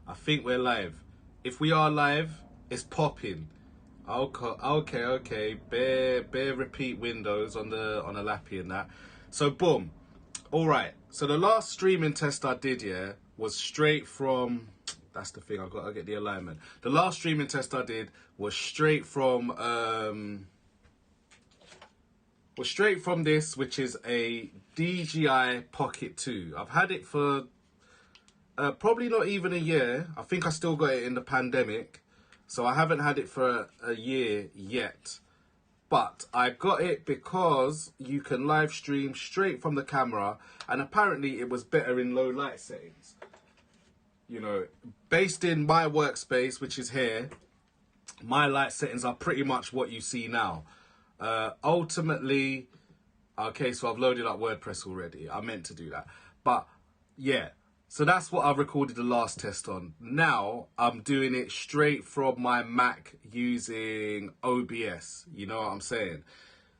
I think we're live. If we are live, it's popping. Okay. Bare repeat windows on the lappy and that. So boom. All right. So the last streaming test I did, yeah, was straight from. That's the thing. I got to get the alignment. The last streaming test I did was straight from this, which is a DJI Pocket 2. I've had it for probably not even a year. I think I still got it in the pandemic. So I haven't had it for a year yet. But I got it because you can live stream straight from the camera. And apparently it was better in low light settings. You know, based in my workspace, which is here, my light settings are pretty much what you see now. Ultimately, okay, so I've loaded up WordPress already. I meant to do that. But yeah, so that's what I recorded the last test on. Now I'm doing it straight from my Mac using OBS. You know what I'm saying?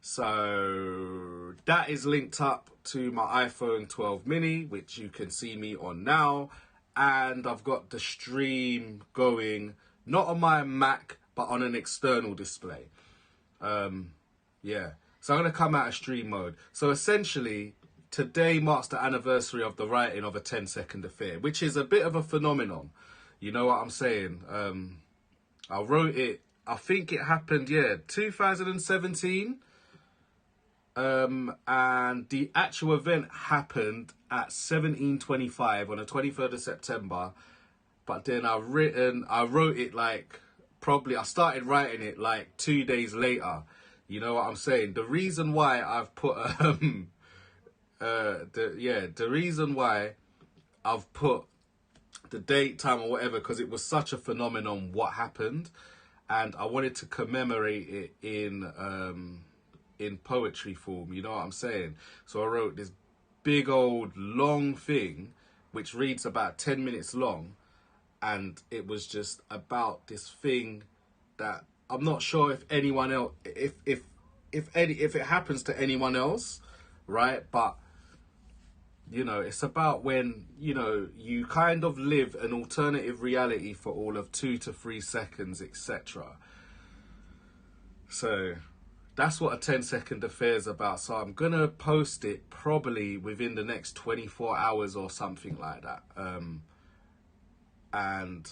So that is linked up to my iPhone 12 mini, which you can see me on now. And I've got the stream going, not on my Mac, but on an external display. Yeah, so I'm going to come out of stream mode. So essentially, today marks the anniversary of the writing of a 10-second affair, which is a bit of a phenomenon. You know what I'm saying? I wrote it, I think it happened, 2017. And the actual event happened at 17:25 on the 23rd of September. But then I wrote it like, I started writing it like 2 days later. You know what I'm saying? The reason why I've put the reason why I've put the date, time or whatever, because it was such a phenomenon what happened, and I wanted to commemorate it in poetry form. You know what I'm saying? So I wrote this big old long thing which reads about 10 minutes long, and it was just about this thing that I'm not sure if anyone else, if it happens to anyone else, right? But you know, it's about when, you know, you kind of live an alternative reality for all of 2 to 3 seconds, etc. So that's what a 10-second affair is about. So I'm gonna post it probably within the next 24 hours or something like that. And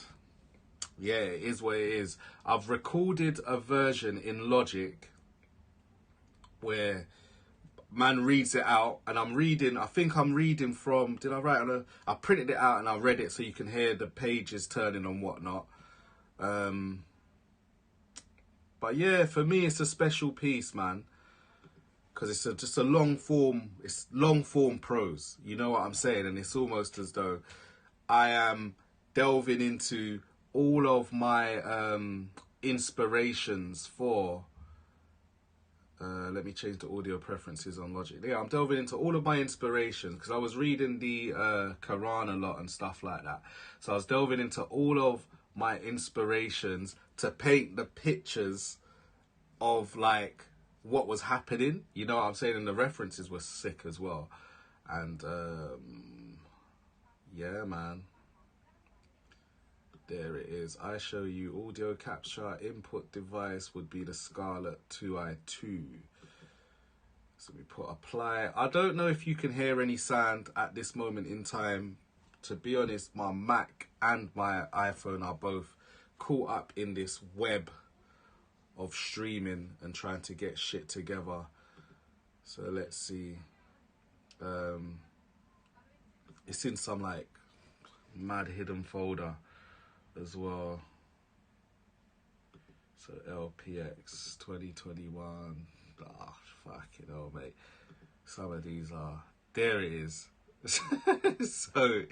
yeah, it is what it is. I've recorded a version in Logic where man reads it out, and I think I'm reading from, I printed it out and I read it so you can hear the pages turning and whatnot. But yeah, for me it's a special piece, man, because it's just a long form prose, you know what I'm saying? And it's almost as though I am delving into all of my inspirations for let me change the audio preferences on Logic. Yeah, I'm delving into all of my inspirations because I was reading the Quran a lot and stuff like that. So I was delving into all of my inspirations to paint the pictures of like what was happening. You know what I'm saying? And the references were sick as well. And yeah, man. There it is. I show you audio capture input device would be the Scarlett 2i2. So we put apply. I don't know if you can hear any sound at this moment in time. To be honest, my Mac and my iPhone are both caught up in this web of streaming and trying to get shit together. So let's see. It's in some like mad hidden folder as well. So LPX 2021. Ah, fucking hell, mate. Some of these are. There it is. So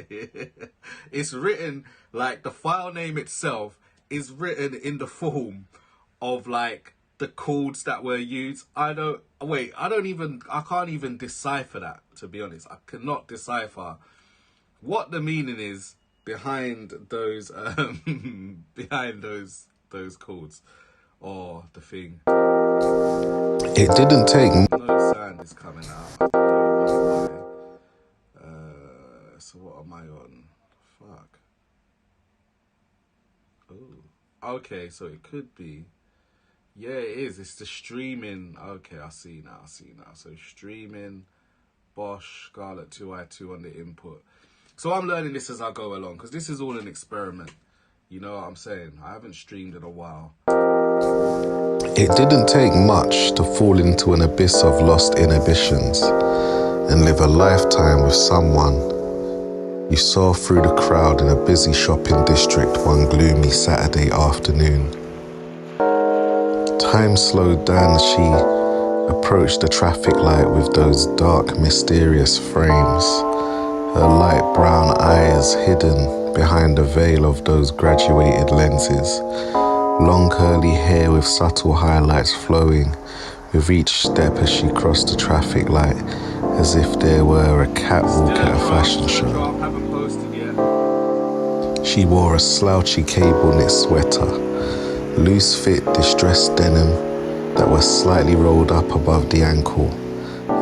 it's written like the file name itself is written in the form of like the codes that were used. I can't even decipher that, to be honest. I cannot decipher what the meaning is behind those those codes or the thing. It didn't take no sound is coming out. I don't know why. So what am I on? Fuck. Oh, okay, so it could be. Yeah, it is. It's the streaming. Okay, I see now. So streaming, Bosch, Scarlett 2i2 on the input. So I'm learning this as I go along because this is all an experiment. You know what I'm saying? I haven't streamed in a while. It didn't take much to fall into an abyss of lost inhibitions and live a lifetime with someone you saw through the crowd in a busy shopping district one gloomy Saturday afternoon. Time slowed down as she approached the traffic light with those dark, mysterious frames, her light brown eyes hidden behind a veil of those graduated lenses, long curly hair with subtle highlights flowing with each step as she crossed the traffic light, as if there were a catwalk at a fashion show. She wore a slouchy cable-knit sweater, loose-fit distressed denim that was slightly rolled up above the ankle,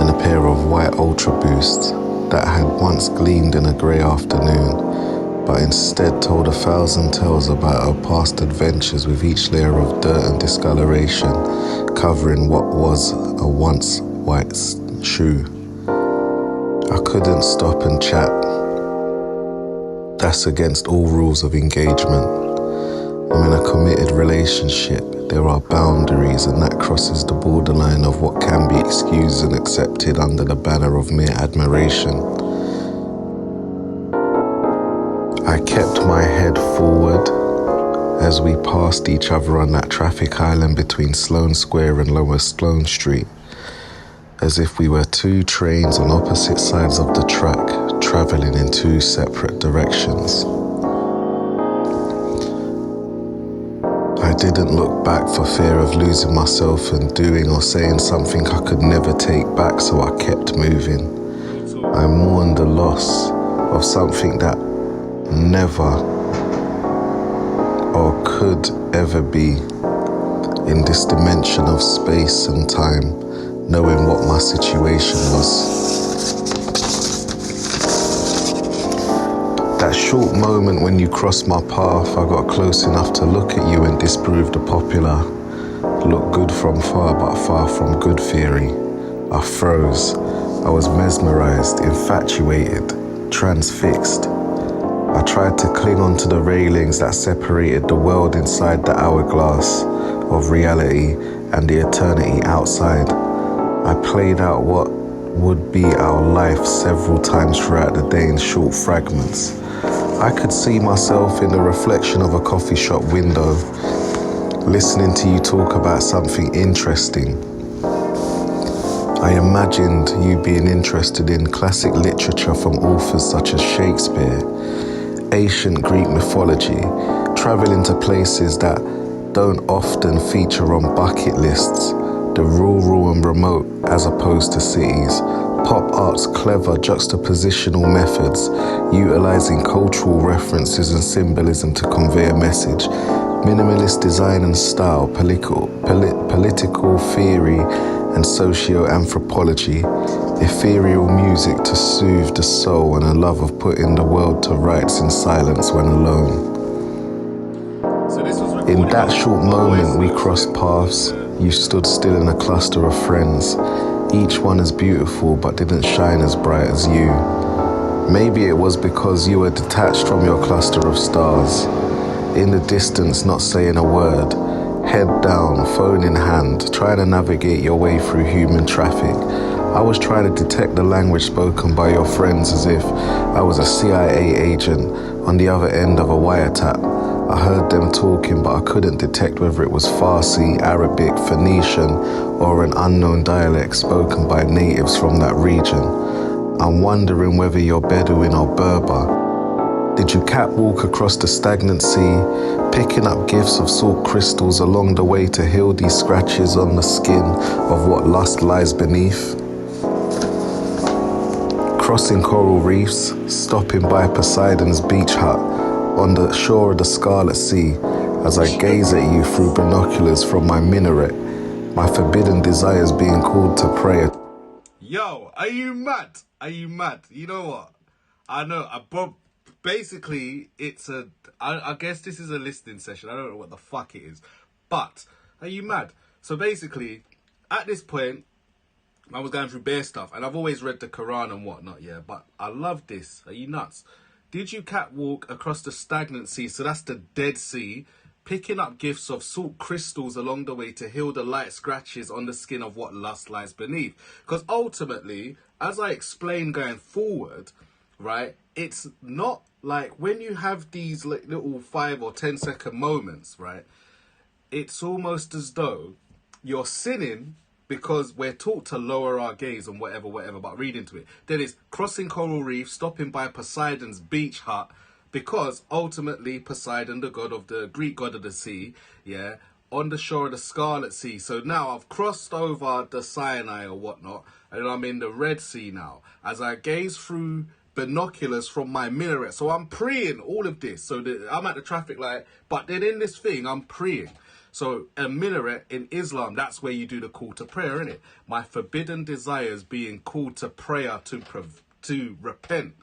and a pair of white Ultra Boosts that had once gleamed in a grey afternoon, but instead told 1,000 tales about her past adventures with each layer of dirt and discoloration covering what was a once white shoe. I couldn't stop and chat. That's against all rules of engagement. I'm in a committed relationship. There are boundaries, and that crosses the borderline of what can be excused and accepted under the banner of mere admiration. I kept my head forward as we passed each other on that traffic island between Sloane Square and Lower Sloane Street, as if we were two trains on opposite sides of the track, travelling in two separate directions. I didn't look back for fear of losing myself and doing or saying something I could never take back, so I kept moving. I mourned the loss of something that never or could ever be in this dimension of space and time, knowing what my situation was. That short moment when you crossed my path, I got close enough to look at you and disprove the popular look good from far but far from good theory. I froze. I was mesmerized, infatuated, transfixed. I tried to cling onto the railings that separated the world inside the hourglass of reality and the eternity outside. I played out what would be our life several times throughout the day in short fragments. I could see myself in the reflection of a coffee shop window, listening to you talk about something interesting. I imagined you being interested in classic literature from authors such as Shakespeare, ancient Greek mythology, traveling to places that don't often feature on bucket lists, the rural and remote as opposed to cities, pop art's clever juxtapositional methods, utilizing cultural references and symbolism to convey a message, minimalist design and style, political theory and socio-anthropology, ethereal music to soothe the soul, and a love of putting the world to rights in silence when alone. In that short moment we crossed paths. You stood still in a cluster of friends, each one as beautiful but didn't shine as bright as you. Maybe it was because you were detached from your cluster of stars, in the distance not saying a word, head down, phone in hand, trying to navigate your way through human traffic. I was trying to detect the language spoken by your friends as if I was a CIA agent on the other end of a wiretap. I heard them talking, but I couldn't detect whether it was Farsi, Arabic, Phoenician, or an unknown dialect spoken by natives from that region. I'm wondering whether you're Bedouin or Berber. Did you catwalk across the stagnant sea, picking up gifts of salt crystals along the way to heal these scratches on the skin of what lust lies beneath? Crossing coral reefs, stopping by Poseidon's beach hut, on the shore of the Scarlet Sea, as I gaze at you through binoculars from my minaret, my forbidden desires being called to prayer. Yo, are you mad? Are you mad? You know what? I know, basically, I guess this is a listening session. I don't know what the fuck it is. But, are you mad? So basically, at this point, I was going through bare stuff. And I've always read the Quran and whatnot, yeah. But I love this. Are you nuts? Did you catwalk across the stagnant sea, so that's the Dead Sea, picking up gifts of salt crystals along the way to heal the light scratches on the skin of what lust lies beneath? Because ultimately, as I explain going forward, right, it's not like when you have these little 5 or 10 second moments, right, it's almost as though you're sinning because we're taught to lower our gaze and whatever, but read into it. Then it's crossing coral reef, stopping by Poseidon's beach hut, because ultimately Poseidon, the Greek god of the sea, yeah, on the shore of the Scarlet Sea. So now I've crossed over the Sinai or whatnot, and I'm in the Red Sea now, as I gaze through binoculars from my minaret. So I'm praying all of this. So I'm at the traffic light, but then in this thing, I'm praying. So a minaret in Islam, that's where you do the call to prayer, innit? My forbidden desires being called to prayer to repent.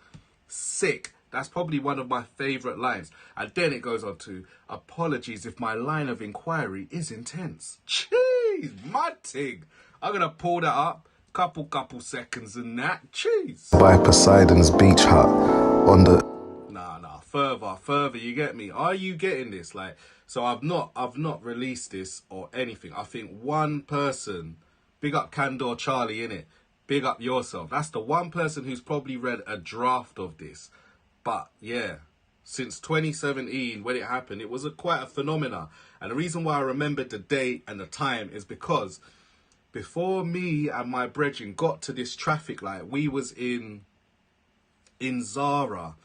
Sick. That's probably one of my favourite lines. And then it goes on to, apologies if my line of inquiry is intense. Jeez, my ting. I'm going to pull that up. Couple seconds and that. Jeez. By Poseidon's beach hut on the... Nah, further, you get me? Are you getting this? Like, so I've not released this or anything. I think one person, big up Candor Charlie, innit? Big up yourself. That's the one person who's probably read a draft of this. But yeah, since 2017, when it happened, it was quite a phenomena. And the reason why I remembered the date and the time is because before me and my brethren got to this traffic light, we was in Zara,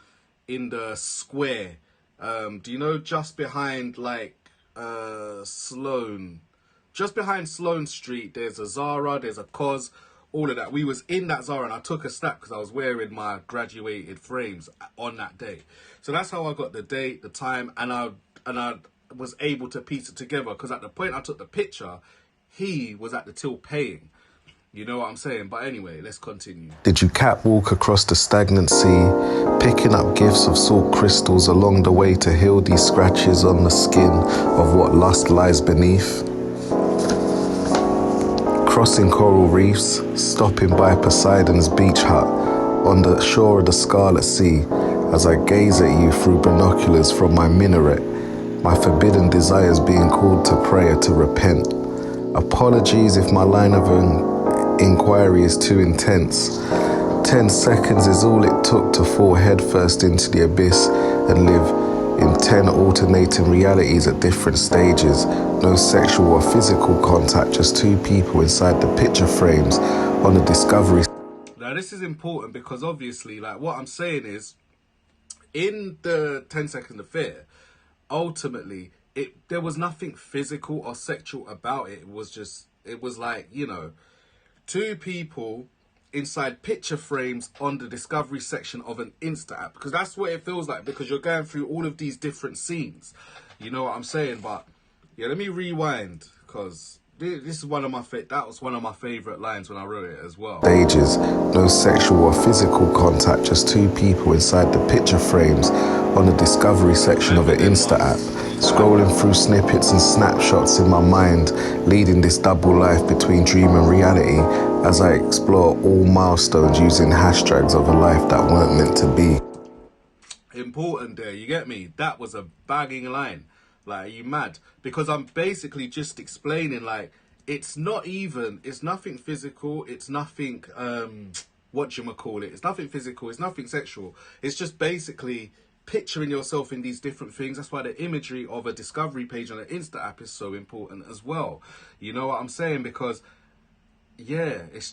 in the square. Do you know, just behind Sloane? Just behind Sloane Street, there's a Zara, there's a Cos, all of that. We was in that Zara and I took a snap because I was wearing my graduated frames on that day. So that's how I got the date, the time, and I was able to piece it together, because at the point I took the picture, he was at the till paying. You know what I'm saying? But anyway, let's continue. Did you catwalk across the stagnant sea, picking up gifts of salt crystals along the way to heal these scratches on the skin of what lust lies beneath? Crossing coral reefs, stopping by Poseidon's beach hut on the shore of the Scarlet Sea, as I gaze at you through binoculars from my minaret, my forbidden desires being called to prayer to repent. Apologies if my line of inquiry is too intense. 10 seconds is all it took to fall headfirst into the abyss and live in 10 alternating realities at different stages. No sexual or physical contact, just two people inside the picture frames on the discovery. Now this is important because obviously, like, what I'm saying is, in the 10 second affair, ultimately, there was nothing physical or sexual about it. It was like, you know, two people inside picture frames on the discovery section of an Insta app, because that's what it feels like, because you're going through all of these different scenes. You know what I'm saying? But yeah, let me rewind, because this is that was one of my favorite lines when I wrote it as well. Stages, no sexual or physical contact, just two people inside the picture frames on the discovery section of an Insta app, scrolling through snippets and snapshots in my mind, leading this double life between dream and reality as I explore all milestones using hashtags of a life that weren't meant to be. Important there, you get me? That was a bagging line. Like, are you mad? Because I'm basically just explaining, like, it's nothing physical, it's nothing, it's nothing physical, it's nothing sexual. It's just basically picturing yourself in these different things. That's why the imagery of a discovery page on an Insta app is so important as well. You know what I'm saying? Because, yeah, it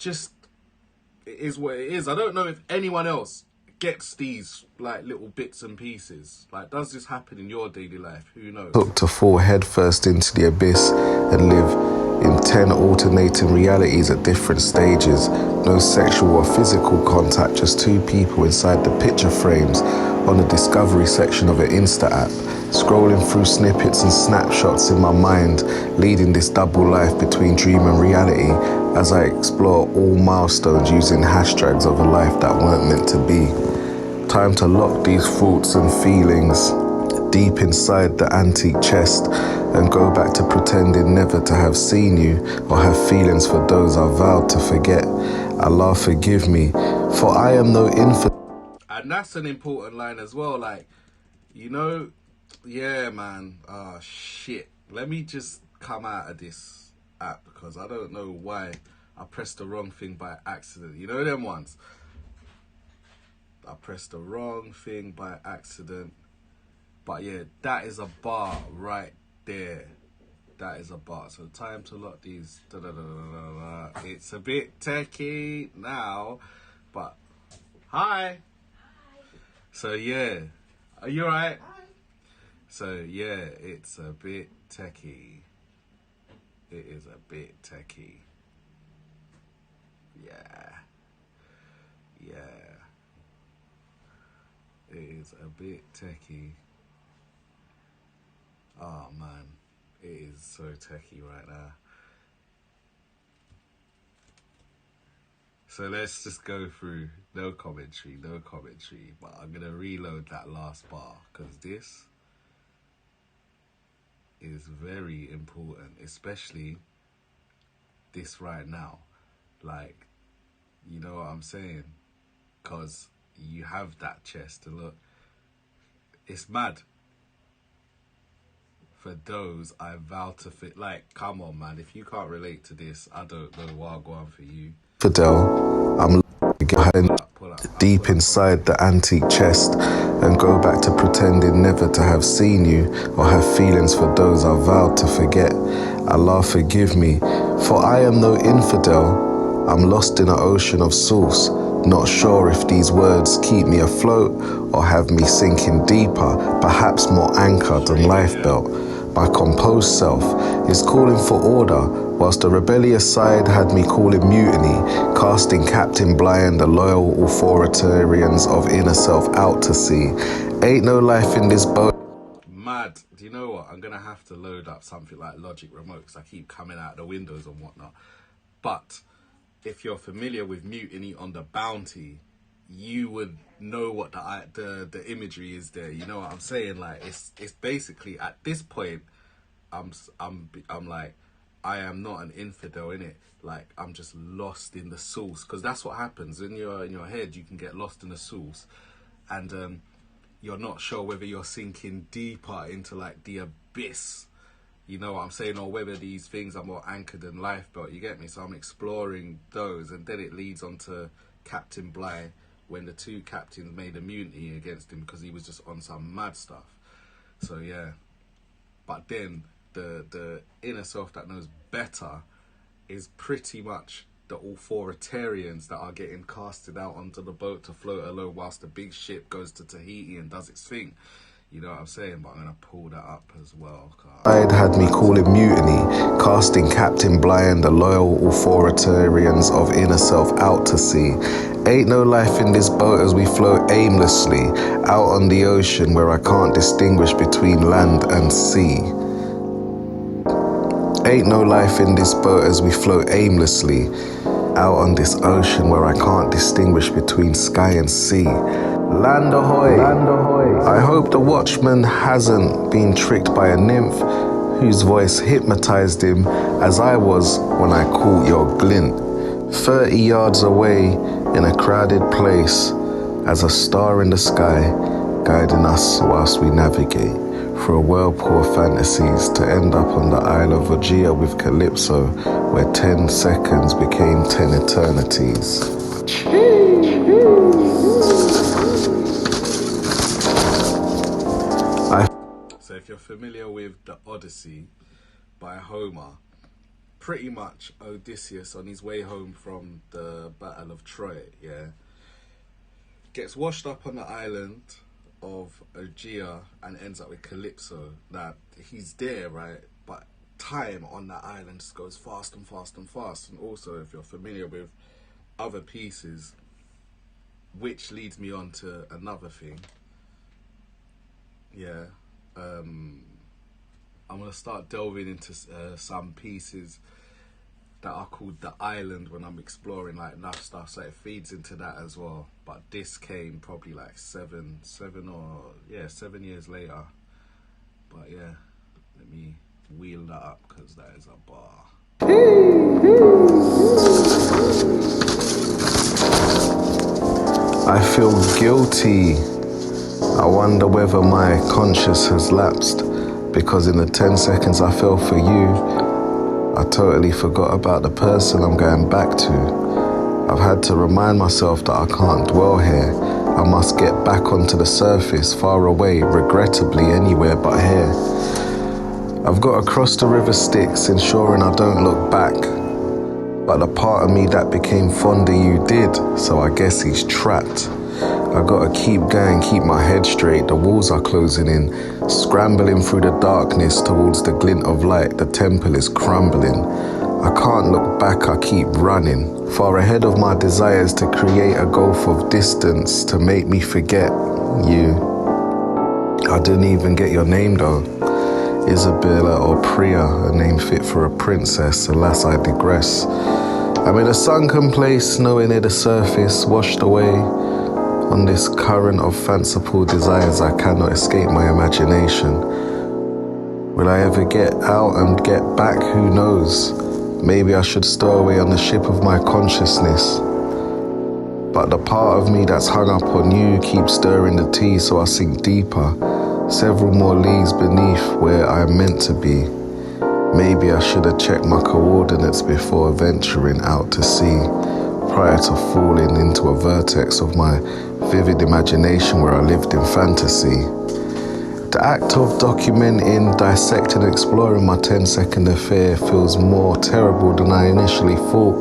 is what it is. I don't know if anyone else gets these like little bits and pieces. Like, does this happen in your daily life? Who knows? Took to fall headfirst into the abyss and live in 10 alternating realities at different stages. No sexual or physical contact, just two people inside the picture frames on the discovery section of an Insta app, scrolling through snippets and snapshots in my mind, leading this double life between dream and reality as I explore all milestones using hashtags of a life that weren't meant to be. time to lock these thoughts and feelings deep inside the antique chest and go back to pretending never to have seen you or have feelings for those I vowed to forget. Allah forgive me, for I am no infidel. And that's an important line as well. Like, you know, yeah, man. Ah, shit. Let me just come out of this app because I don't know why I pressed the wrong thing by accident. You know them ones? I pressed the wrong thing by accident. But yeah, that is a bar right there. That is a bar. So time to lock these. It's a bit techie now, but hi. So yeah, are you alright? So yeah, it's a bit techie. It is a bit techie. Yeah. It is a bit techie. Oh man, it is so techie right now. So let's just go through, no commentary, but I'm gonna reload that last bar because this is very important, especially this right now. Like, you know what I'm saying? Because you have that chest and look, it's mad. For those I vow to fit. Like, come on, man. If you can't relate to this, I don't know what I'll go on for you. Fidel, I'm deep inside the antique chest and go back to pretending never to have seen you or have feelings for those I vowed to forget. Allah forgive me, for I am no infidel. I'm lost in an ocean of sauce, not sure if these words keep me afloat or have me sinking deeper, perhaps more anchored than lifebelt. My composed self is calling for order, whilst the rebellious side had me calling mutiny, casting Captain Blind, the loyal authoritarians of inner self out to sea. Ain't no life in this boat. Mad. Do you know what? I'm going to have to load up something like Logic Remote because I keep coming out the windows and whatnot. But if you're familiar with Mutiny on the Bounty, you would know what the imagery is there. You know what I'm saying? Like, it's basically at this point, I'm like, I am not an infidel, innit? Like, I'm just lost in the source, because that's what happens in your head. You can get lost in the source, and you're not sure whether you're sinking deeper into like the abyss. You know what I'm saying? Or whether these things are more anchored than lifebelt. You get me? So I'm exploring those, and then it leads on to Captain Bligh, when the two captains made a mutiny against him because he was just on some mad stuff. So yeah, but then the inner self that knows better is pretty much the authoritarians that are getting casted out onto the boat to float alone whilst the big ship goes to Tahiti and does its thing. You know what I'm saying? But I'm going to pull that up as well. I'd had me calling mutiny, casting Captain Blind, the loyal authoritarians of inner self out to sea. Ain't no life in this boat as we float aimlessly, out on the ocean where I can't distinguish between land and sea. Ain't no life in this boat as we float aimlessly, out on this ocean where I can't distinguish between sky and sea. Land ahoy! Land ahoy! I hope the watchman hasn't been tricked by a nymph whose voice hypnotized him as I was when I caught your glint. 30 yards away in a crowded place, as a star in the sky, guiding us whilst we navigate through a whirlpool of fantasies to end up on the Isle of Vogia with Calypso, where 10 seconds became 10 eternities. So if you're familiar with the Odyssey by Homer, pretty much Odysseus on his way home from the Battle of Troy, yeah, gets washed up on the island of Ogygia and ends up with Calypso. Now, he's there, right? But time on that island just goes fast and fast and fast. And also, if you're familiar with other pieces, which leads me on to another thing. Yeah. I'm going to start delving into some pieces that are called The Island when I'm exploring like enough stuff, so it feeds into that as well. But this came probably like 7 years later. But yeah, let me wheel that up because that is a bar. I feel guilty. I wonder whether my conscience has lapsed, because in the 10 seconds I fell for you, I totally forgot about the person I'm going back to. I've had to remind myself that I can't dwell here. I must get back onto the surface, far away, regrettably anywhere but here. I've got to cross the river Styx, ensuring I don't look back. But the part of me that became fond of you did, so I guess he's trapped. I gotta keep going, keep my head straight, the walls are closing in. Scrambling through the darkness towards the glint of light, the temple is crumbling. I can't look back, I keep running, far ahead of my desires to create a gulf of distance to make me forget you. I didn't even get your name though. Isabella or Priya, a name fit for a princess, alas I digress. I'm in a sunken place, nowhere near the surface, washed away on this current of fanciful desires. I cannot escape my imagination. Will I ever get out and get back? Who knows? Maybe I should stow away on the ship of my consciousness. But the part of me that's hung up on you keeps stirring the tea, so I sink deeper, several more leagues beneath where I'm meant to be. Maybe I should have checked my coordinates before venturing out to sea, prior to falling into a vertex of my vivid imagination where I lived in fantasy. The act of documenting, dissecting, and exploring my 10-second affair feels more terrible than I initially thought,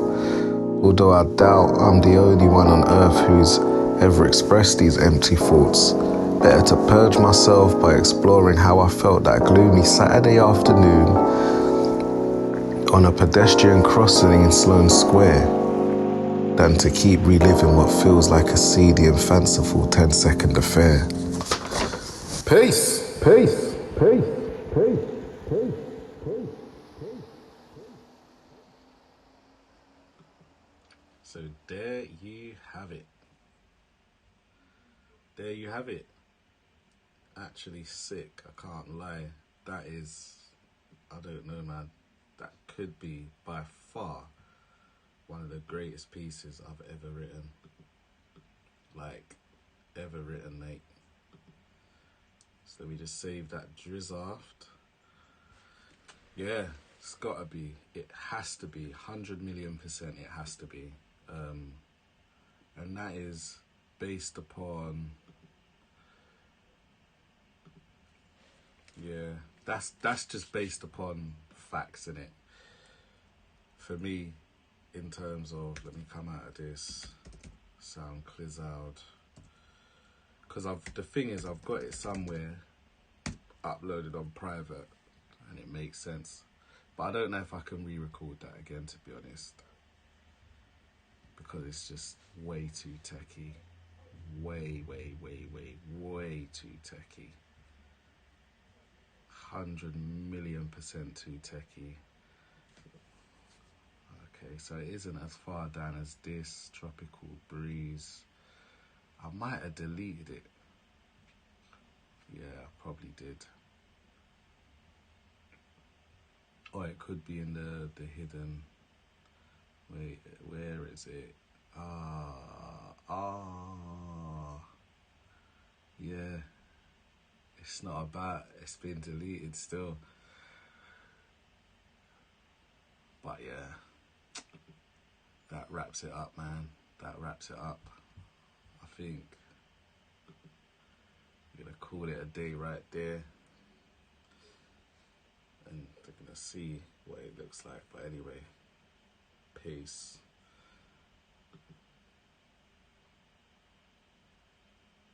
although I doubt I'm the only one on earth who's ever expressed these empty thoughts. Better to purge myself by exploring how I felt that gloomy Saturday afternoon on a pedestrian crossing in Sloane Square, than to keep reliving what feels like a seedy and fanciful 10-second affair. Peace, peace, peace, peace, peace, peace. So there you have it. There you have it. Actually sick, I can't lie. That is, I don't know, man. That could be by far one of the greatest pieces I've ever written. Like, ever written, mate. So let me just save that drizzaft. Yeah, it's gotta be. It has to be. 100 million% it has to be. And that is based upon... Yeah, that's just based upon facts, innit? For me, in terms of, let me come out of this, sound clears out. Because the thing is, I've got it somewhere uploaded on private, and it makes sense. But I don't know if I can re-record that again, to be honest. Because it's just way too techie. Way too techie. 100 million% too techie. Okay, so it isn't as far down as this, Tropical Breeze. I might have deleted it. Yeah, I probably did. Or it could be in the hidden... Wait, where is it? Yeah. It's not about, it's been deleted still. But yeah, that wraps it up, man. That wraps it up. I think we're gonna call it a day right there. And they're gonna see what it looks like. But anyway, peace.